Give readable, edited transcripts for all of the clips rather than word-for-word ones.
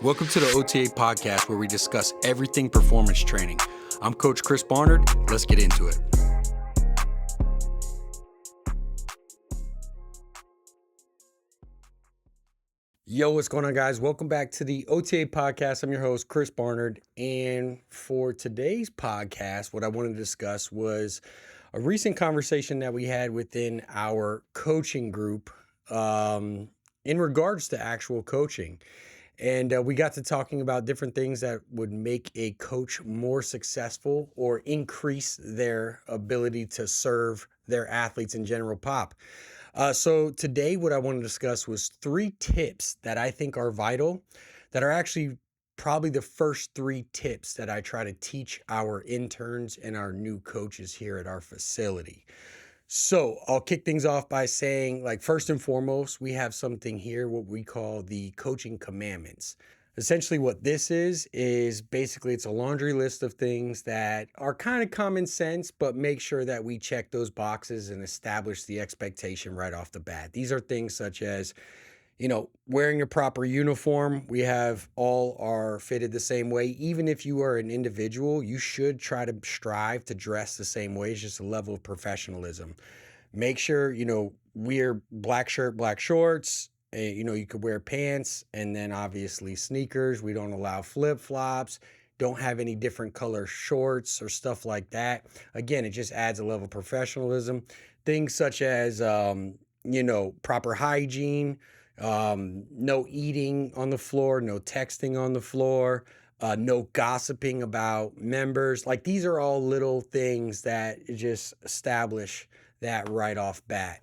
Welcome to the OTA podcast where we discuss everything performance training. I'm Coach Chris Barnard. Let's get into it. Yo, what's going on, guys? Welcome back to the OTA podcast. I'm your host, Chris Barnard. And for today's podcast, what I wanted to discuss was a recent conversation that we had within our coaching group in regards to actual coaching. And we got to talking about different things that would make a coach more successful or increase their ability to serve their athletes in general pop. So today what I want to discuss was 3 tips that I think are vital, that are actually probably the first 3 tips that I try to teach our interns and our new coaches here at our facility. So I'll kick things off by saying, first and foremost, we have something here, what we call the coaching commandments. Essentially what this is basically it's a laundry list of things that are kind of common sense, but make sure that we check those boxes and establish the expectation right off the bat. These are things such as, wearing a proper uniform. We have all are fitted the same way. Even if you are an individual, you should try to strive to dress the same way. It's just a level of professionalism. Make sure, wear black shirt, black shorts. You could wear pants and then obviously sneakers. We don't allow flip-flops. Don't have any different color shorts or stuff like that. Again, it just adds a level of professionalism. Things such as, proper hygiene. No eating on the floor, no texting on the floor, no gossiping about members. These are all little things that just establish that right off bat.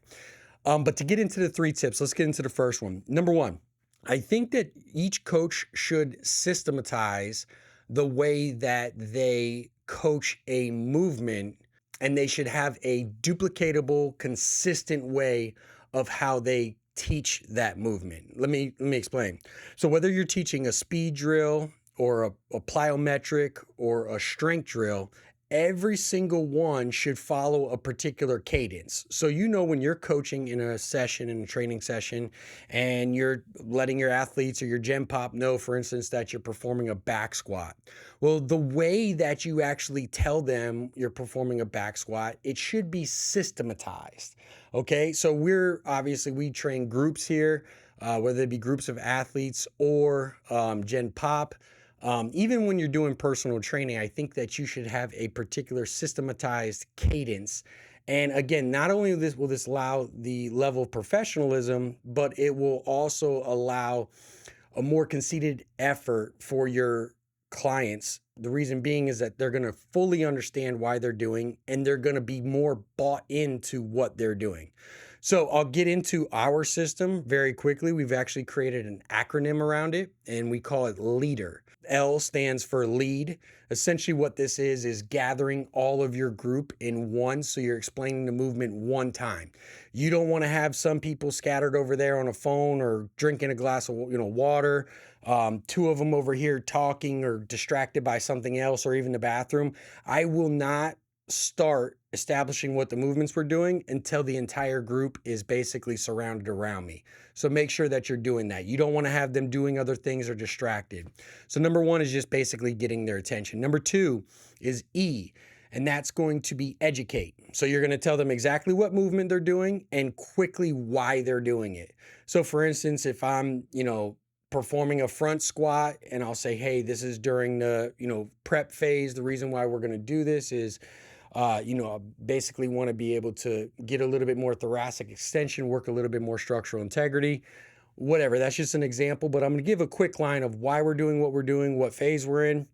But to get into the 3 tips, let's get into the first one. Number 1, I think that each coach should systematize the way that they coach a movement, and they should have a duplicatable, consistent way of how they teach that movement. Let me explain. So whether you're teaching a speed drill or a plyometric or a strength drill, every single one should follow a particular cadence. So when you're coaching in a session, in a training session, and you're letting your athletes or your gen pop know, for instance, that you're performing a back squat. Well, the way that you actually tell them you're performing a back squat, it should be systematized. Okay, so we train groups here, whether it be groups of athletes or gen pop. Even when you're doing personal training, I think that you should have a particular systematized cadence. And again, not only will this allow the level of professionalism, but it will also allow a more conceited effort for your clients. The reason being is that they're going to fully understand why they're doing, and they're going to be more bought into what they're doing. So I'll get into our system very quickly. We've actually created an acronym around it, and we call it LEADER. L stands for lead. Essentially what this is gathering all of your group in one, so you're explaining the movement one time. You don't want to have some people scattered over there on a phone or drinking a glass of water, 2 of them over here talking or distracted by something else or even the bathroom. I will not start establishing what the movements we're doing until the entire group is basically surrounded around me. So make sure that you're doing that. You don't want to have them doing other things or distracted. So number 1 is just basically getting their attention. Number 2 is E, and that's going to be educate. So you're going to tell them exactly what movement they're doing and quickly why they're doing it. So for instance, if I'm, performing a front squat and I'll say, hey, this is during the, prep phase. The reason why we're going to do this is I basically want to be able to get a little bit more thoracic extension, work a little bit more structural integrity, whatever. That's just an example, but I'm going to give a quick line of why we're doing what we're doing, what phase we're in,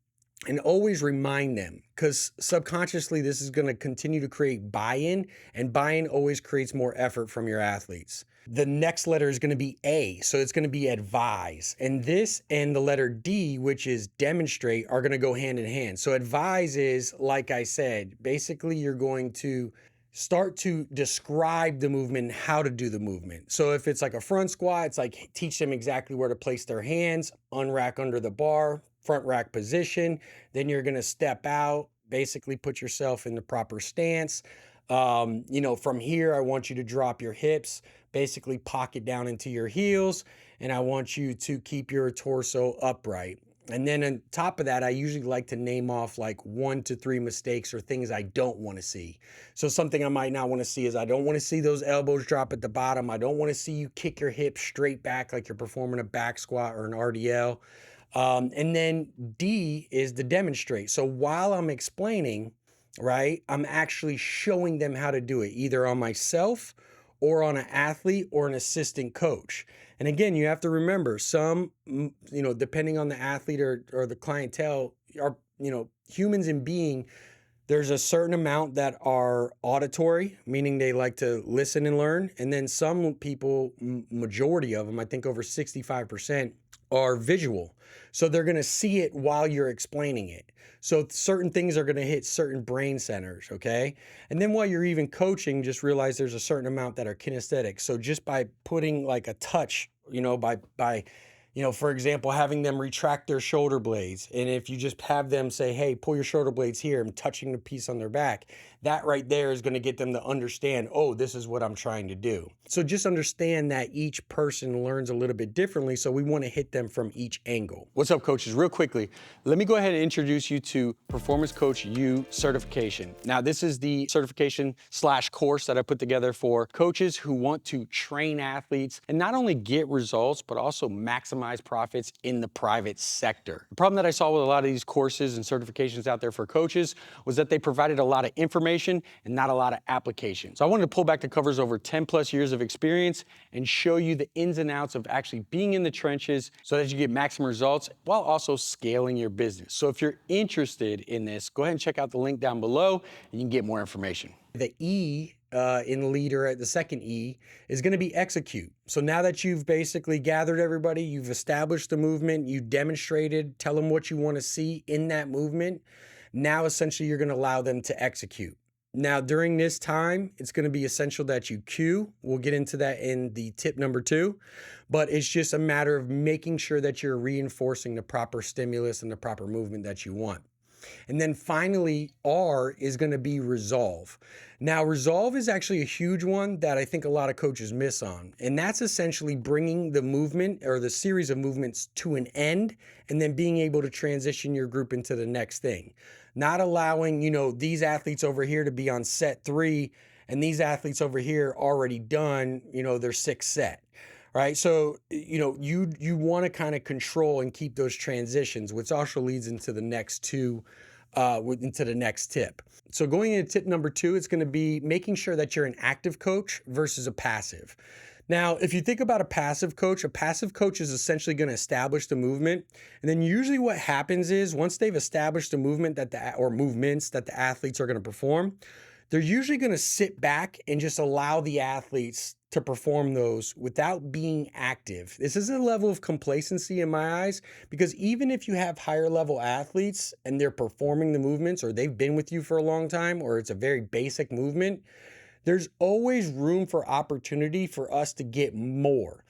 and always remind them, because subconsciously this is going to continue to create buy-in, and buy-in always creates more effort from your athletes. The next letter is going to be A, so it's going to be advise. And this and the letter D, which is demonstrate, are going to go hand in hand. So advise is, like I said, basically you're going to start to describe the movement, how to do the movement. So if it's like a front squat, it's like teach them exactly where to place their hands, unrack under the bar, front rack position. Then you're going to step out, basically put yourself in the proper stance. From here, I want you to drop your hips, basically pocket down into your heels, and I want you to keep your torso upright. And then on top of that, I usually like to name off like 1 to 3 mistakes or things I don't want to see. So something I might not want to see is I don't want to see those elbows drop at the bottom. I don't want to see you kick your hips straight back like you're performing a back squat or an RDL. And then D is to demonstrate. So while I'm explaining, right, I'm actually showing them how to do it, either on myself or on an athlete or an assistant coach. And again, you have to remember some, depending on the athlete or the clientele, are, humans in being, there's a certain amount that are auditory, meaning they like to listen and learn. And then some people, majority of them, I think over 65%, are visual. So they're going to see it while you're explaining it. So certain things are going to hit certain brain centers, okay? And then while you're even coaching, just realize there's a certain amount that are kinesthetic. So just by putting like a touch, for example, having them retract their shoulder blades. And if you just have them say, hey, pull your shoulder blades here, I'm touching the piece on their back, that right there is going to get them to understand, oh, this is what I'm trying to do. So just understand that each person learns a little bit differently. So we want to hit them from each angle. What's up, coaches? Real quickly, let me go ahead and introduce you to Performance Coach U certification. Now, this is the certification/course that I put together for coaches who want to train athletes and not only get results, but also maximize profits in the private sector. The problem that I saw with a lot of these courses and certifications out there for coaches was that they provided a lot of information and not a lot of application. So I wanted to pull back the covers over 10 plus years of experience and show you the ins and outs of actually being in the trenches so that you get maximum results while also scaling your business. So if you're interested in this, go ahead and check out the link down below and you can get more information. The E in leader, the second E, is going to be execute. So now that you've basically gathered everybody, you've established the movement, you demonstrated, tell them what you want to see in that movement. Now essentially you're going to allow them to execute. Now, during this time, it's going to be essential that you cue. We'll get into that in the tip number 2, but it's just a matter of making sure that you're reinforcing the proper stimulus and the proper movement that you want. And then finally, R is going to be resolve. Now, resolve is actually a huge one that I think a lot of coaches miss on. And that's essentially bringing the movement or the series of movements to an end and then being able to transition your group into the next thing. Not allowing, these athletes over here to be on set 3 and these athletes over here already done, their 6th set. Right. So, you want to kind of control and keep those transitions, which also leads into the next into the next tip. So going into tip number 2, it's going to be making sure that you're an active coach versus a passive. Now, if you think about a passive coach is essentially going to establish the movement. And then usually what happens is once they've established the movement or movements that the athletes are going to perform, they're usually going to sit back and just allow the athletes to perform those without being active. This is a level of complacency in my eyes, because even if you have higher level athletes and they're performing the movements or they've been with you for a long time or it's a very basic movement, there's always room for opportunity for us to get more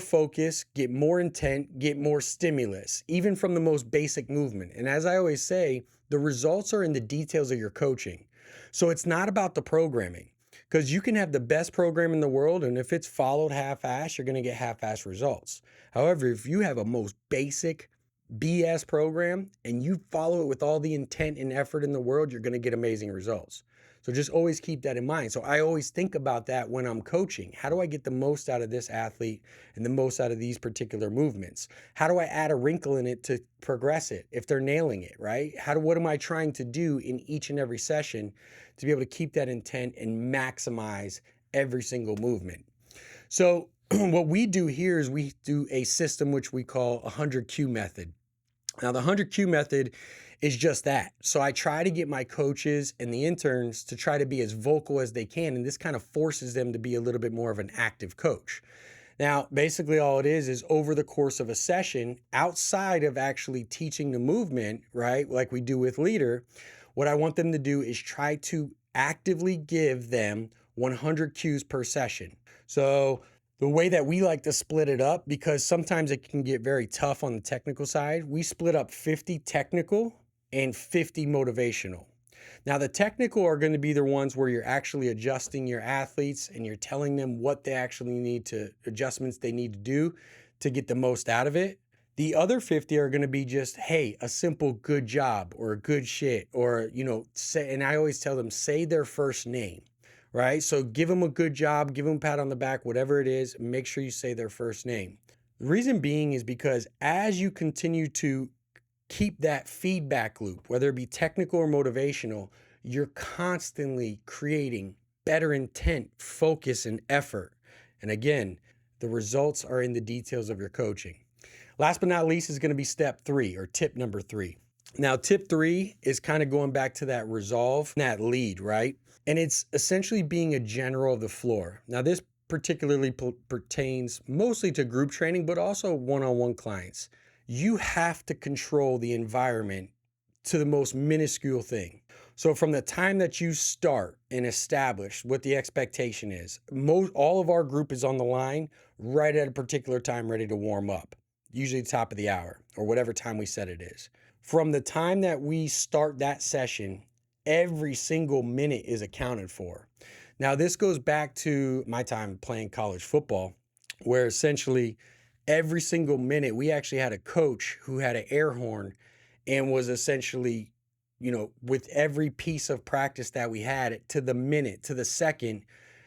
focus, get more intent, get more stimulus, even from the most basic movement. And as I always say, the results are in the details of your coaching. So it's not about the programming, because you can have the best program in the world, and if it's followed half-ass, you're going to get half-ass results. However, if you have a most basic BS program and you follow it with all the intent and effort in the world, you're going to get amazing results. So just always keep that in mind. So I always think about that when I'm coaching. How do I get the most out of this athlete and the most out of these particular movements? How do I add a wrinkle in it to progress it if they're nailing it, right? What am I trying to do in each and every session to be able to keep that intent and maximize every single movement? So what we do here is we do a system which we call a 100Q method. Now, the 100Q method is just that. So I try to get my coaches and the interns to try to be as vocal as they can, and this kind of forces them to be a little bit more of an active coach. Now, basically all it is over the course of a session, outside of actually teaching the movement, right, like we do with leader, what I want them to do is try to actively give them 100 cues per session. So the way that we like to split it up, because sometimes it can get very tough on the technical side, we split up 50 technical and 50 motivational. Now, the technical are going to be the ones where you're actually adjusting your athletes and you're telling them what they actually need to, adjustments they need to do to get the most out of it. The other 50 are going to be just, hey, a simple good job or a good shit, or, say, and I always tell them, say their first name, right? So give them a good job, give them a pat on the back, whatever it is, make sure you say their first name. The reason being is because as you continue to keep that feedback loop, whether it be technical or motivational, you're constantly creating better intent, focus, and effort. And again, the results are in the details of your coaching. Last but not least is going to be step 3, or tip number 3. Now, tip 3 is kind of going back to that resolve, that lead, right? And it's essentially being a general of the floor. Now, this particularly pertains mostly to group training, but also one-on-one clients. You have to control the environment to the most minuscule thing. So from the time that you start and establish what the expectation is, all of our group is on the line right at a particular time, ready to warm up, usually top of the hour or whatever time we said it is. From the time that we start that session, every single minute is accounted for. Now, this goes back to my time playing college football, where essentially every single minute we actually had a coach who had an air horn and was essentially, with every piece of practice that we had, to the minute, to the second,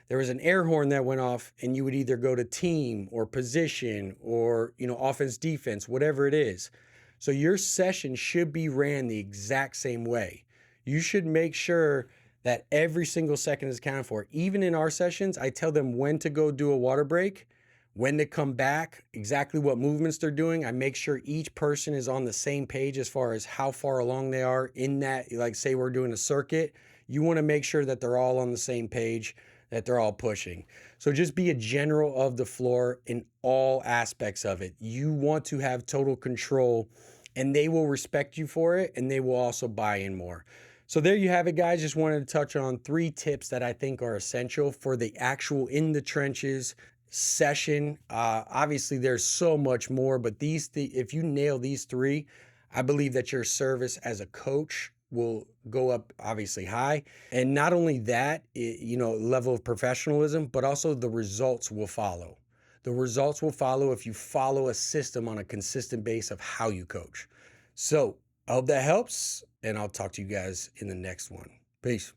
there was an air horn that went off, and you would either go to team or position or, offense, defense, whatever it is. So your session should be ran the exact same way. You should make sure that every single second is accounted for. Even in our sessions, I tell them when to go do a water break, when to come back, exactly what movements they're doing. I make sure each person is on the same page as far as how far along they are in that. Like, say we're doing a circuit, you want to make sure that they're all on the same page, that they're all pushing. So just be a general of the floor in all aspects of it. You want to have total control, and they will respect you for it, and they will also buy in more. So there you have it, guys. Just wanted to touch on 3 tips that I think are essential for the actual in the trenches session. Obviously, there's so much more, but if you nail these 3, I believe that your service as a coach will go up obviously high. And not only that, level of professionalism, but also the results will follow. The results will follow if you follow a system on a consistent base of how you coach. So I hope that helps, and I'll talk to you guys in the next one. Peace.